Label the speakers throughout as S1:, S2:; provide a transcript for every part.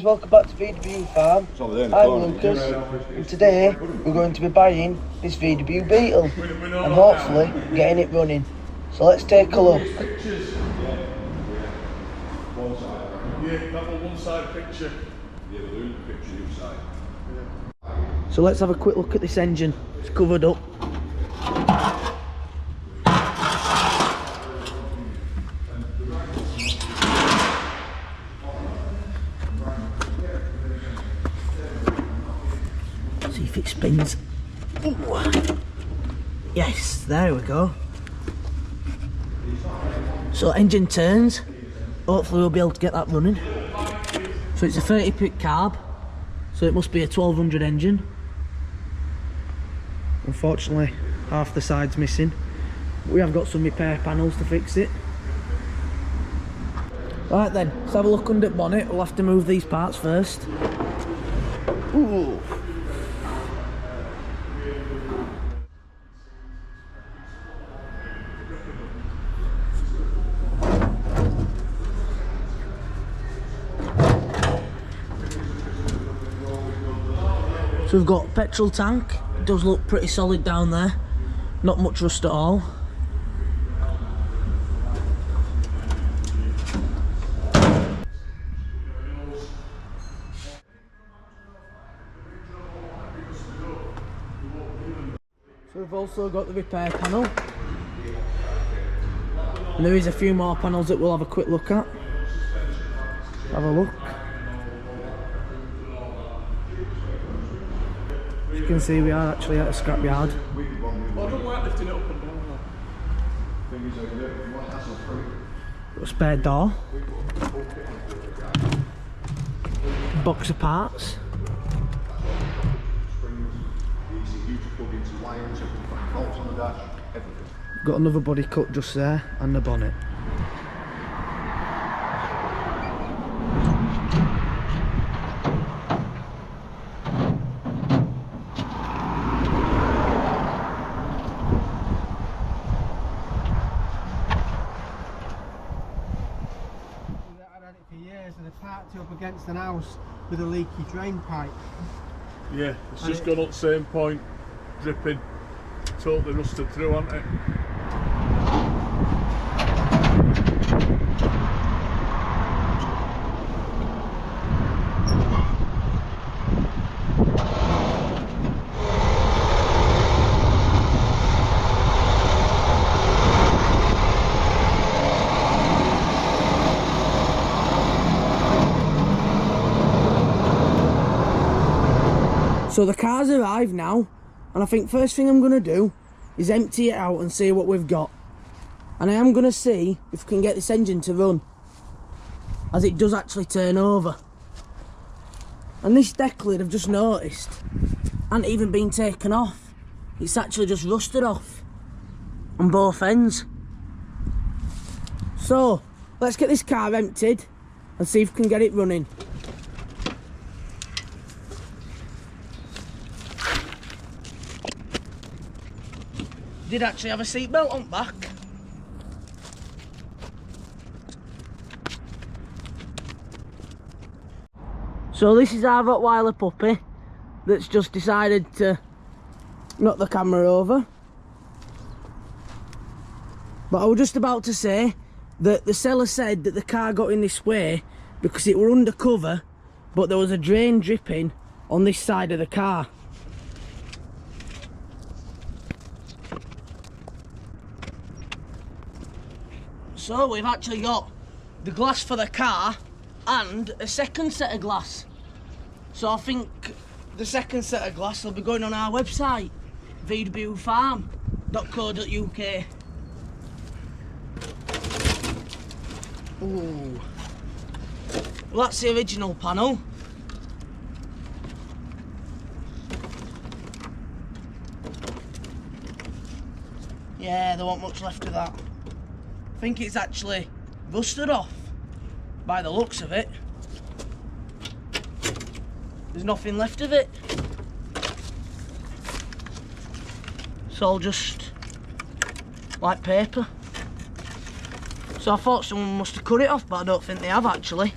S1: Welcome back to VW Farm. I'm Lucas, and today we're going to be buying this VW Beetle and hopefully getting it running. So let's take a look.
S2: Yeah, that one side picture. Yeah, we're doing the picture each side.
S1: So let's have a quick look at this engine. It's covered up. See if it spins. Ooh. Yes, there we go. So engine turns. Hopefully we'll be able to get that running. So it's a 30 pit carb, so it must be a 1200 engine. Unfortunately half the side's missing. We have got some repair panels to fix it. Right then, let's have a look under the bonnet. We'll have to move these parts first. Ooh. So we've got a petrol tank. It does look pretty solid down there. Not much rust at all. So we've also got the repair panel. And there is a few more panels that we'll have a quick look at. Have a look. As you can see, we are actually at a scrapyard.
S2: I don't like lifting it up and down.
S1: Got a spare door. Box of parts. Got another body cut just there, and the bonnet.
S3: And they parked it up against an house with a leaky drain pipe.
S2: Yeah, it's just gone up the same point, dripping, totally rusted through, hasn't it?
S1: So the car's arrived now, and I think first thing I'm going to do is empty it out and see what we've got. And I am going to see if we can get this engine to run, as it does actually turn over. And this deck lid, I've just noticed, hasn't even been taken off. It's actually just rusted off on both ends. So let's get this car emptied and see if we can get it running. Did actually have a seatbelt on back. So this is our Rottweiler puppy that's just decided to knock the camera over. But I was just about to say that the seller said that the car got in this way because it were undercover, but there was a drain dripping on this side of the car. So we've actually got the glass for the car and a second set of glass. So I think the second set of glass will be going on our website, vwfarm.co.uk. Ooh. Well, that's the original panel. Yeah, there wasn't much left of that. I think it's actually rusted off by the looks of it. There's nothing left of it. It's all just like paper. So I thought someone must have cut it off, but I don't think they have actually.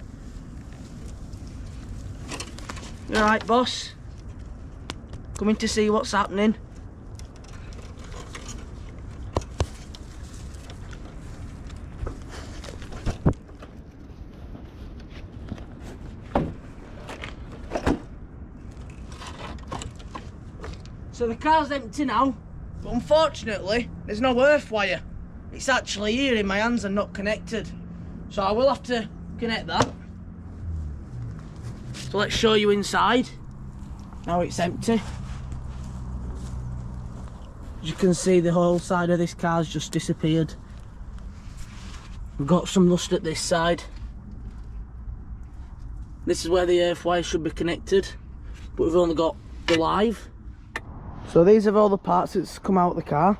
S1: You alright, boss? Coming to see what's happening? So the car's empty now, but unfortunately there's no earth wire. It's actually here in my hands and not connected. So I will have to connect that. So let's show you inside. Now it's empty. As you can see, the whole side of this car's just disappeared. We've got some rust at this side. This is where the earth wire should be connected, but we've only got the live. So these are all the parts that's come out of the car.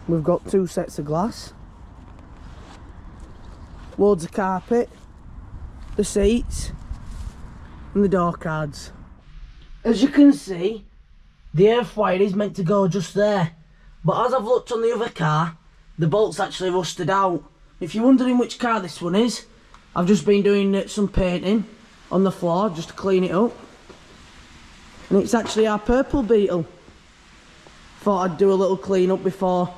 S1: We've got 2 sets of glass, loads of carpet, the seats and the door cards. As you can see, the earth wire is meant to go just there, but as I've looked on the other car, the bolt's actually rusted out. If you're wondering which car this one is, I've just been doing some painting on the floor just to clean it up. And it's actually our purple Beetle. Thought I'd do a little clean up before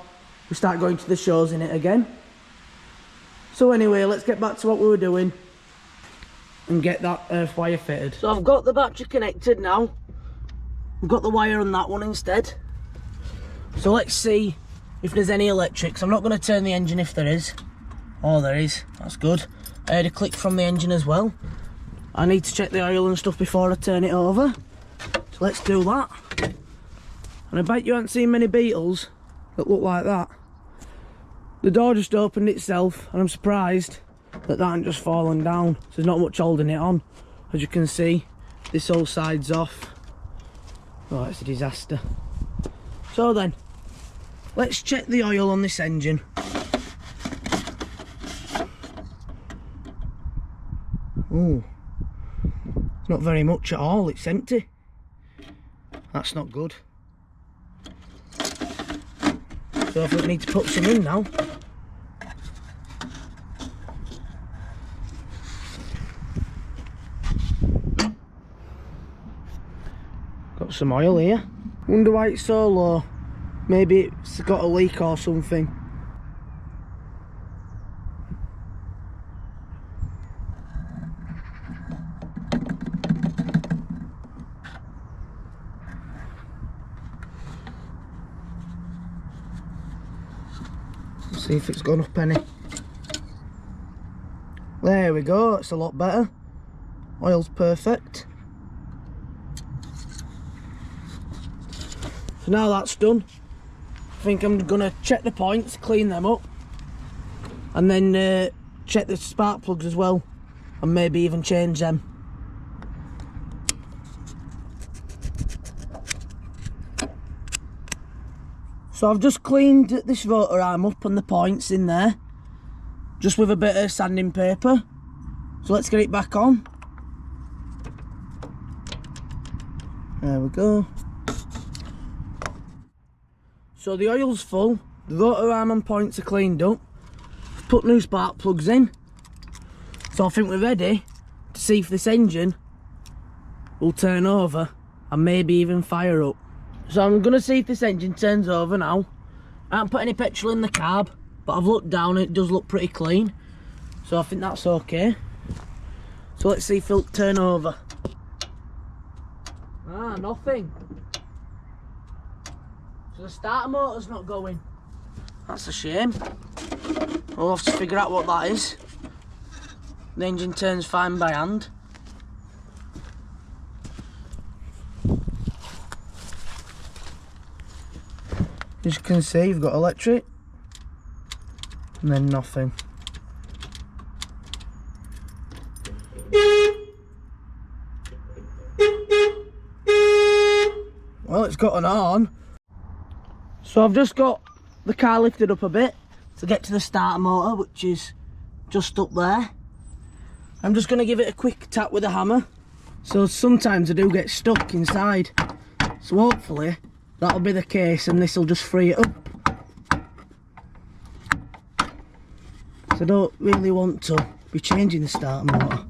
S1: we start going to the shows in it again. So anyway, let's get back to what we were doing and get that earth wire fitted. So I've got the battery connected now. We've got the wire on that one instead. So let's see if there's any electrics. I'm not going to turn the engine if there is. Oh, there is. That's good. I heard a click from the engine as well. I need to check the oil and stuff before I turn it over. So let's do that. And I bet you haven't seen many Beetles that look like that. The door just opened itself and I'm surprised that hasn't just fallen down. So there's not much holding it on. As you can see, this whole side's off. Oh, it's a disaster. So then, let's check the oil on this engine. Oh, not very much at all, it's empty. That's not good. So I think we need to put some in now. Got some oil here. Wonder why it's so low. Maybe it's got a leak or something. See if it's gone up any. There we go, it's a lot better. Oil's perfect. So now that's done, I think I'm gonna check the points, clean them up, and then check the spark plugs as well, and maybe even change them. So I've just cleaned this rotor arm up and the points in there, just with a bit of sanding paper. So let's get it back on. There we go. So the oil's full, the rotor arm and points are cleaned up. Put new spark plugs in. So I think we're ready to see if this engine will turn over and maybe even fire up. So I'm going to see if this engine turns over now. I haven't put any petrol in the carb, but I've looked down and it does look pretty clean. So I think that's okay. So let's see if it'll turn over. Ah, nothing. So the starter motor's not going. That's a shame. We'll have to figure out what that is. The engine turns fine by hand. As you can see, you've got electric and then nothing. Well, it's got an on. So I've just got the car lifted up a bit to get to the starter motor, which is just up there. I'm just going to give it a quick tap with a hammer. So sometimes I do get stuck inside. So hopefully that'll be the case and this will just free it up. So I don't really want to be changing the starter motor.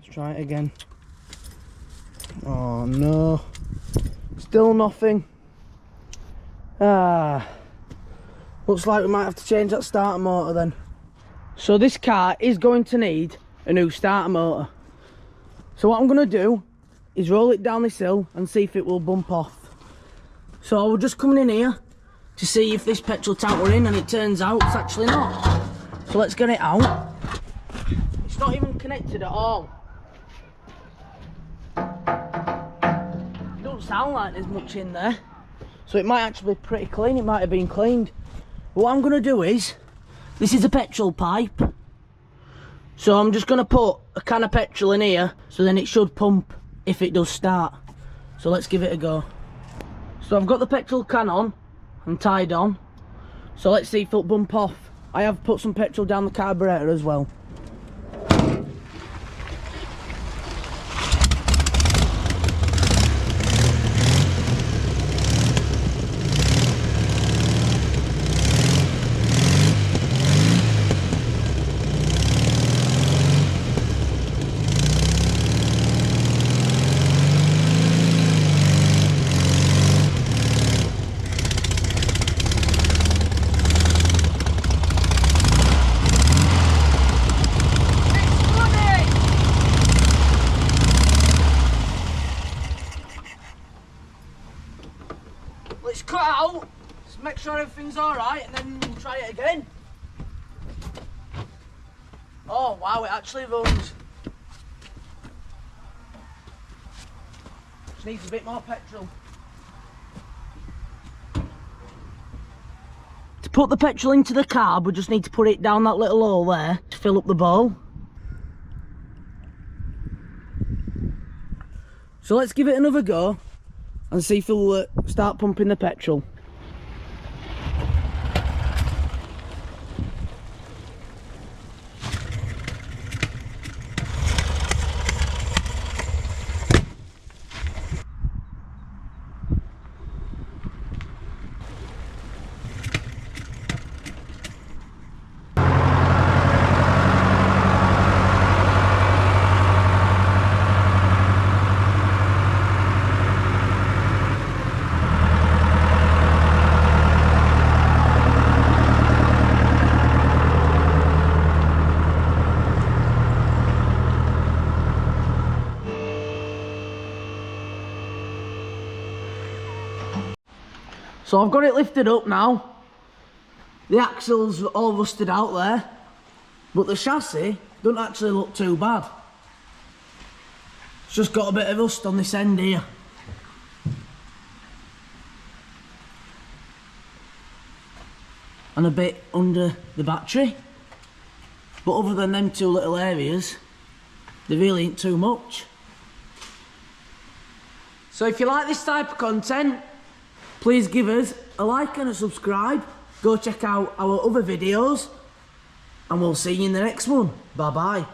S1: Let's try it again. Oh no, still nothing. Looks like we might have to change that starter motor then. So this car is going to need a new starter motor. So what I'm going to do is roll it down this hill and see if it will bump off. So we're just coming in here to see if this petrol tank were in, and it turns out it's actually not. So let's get it out. It's not even connected at all. It don't sound like there's much in there. So it might actually be pretty clean, it might have been cleaned. But what I'm going to do is, this is a petrol pipe. So I'm just going to put a can of petrol in here, so then it should pump if it does start. So let's give it a go. So I've got the petrol can on and tied on. So let's see if it'll bump off. I have put some petrol down the carburetor as well. Let's cut out, let's make sure everything's alright, and then we'll try it again. Oh wow, it actually runs. Just needs a bit more petrol. To put the petrol into the carb, we just need to put it down that little hole there to fill up the bowl. So let's give it another go and see if it'll start pumping the petrol. So I've got it lifted up now. The axle's all rusted out there, but the chassis doesn't actually look too bad. It's just got a bit of rust on this end here. And a bit under the battery. But other than them two little areas, there really ain't too much. So if you like this type of content, please give us a like and a subscribe. Go check out our other videos, and we'll see you in the next one. Bye bye.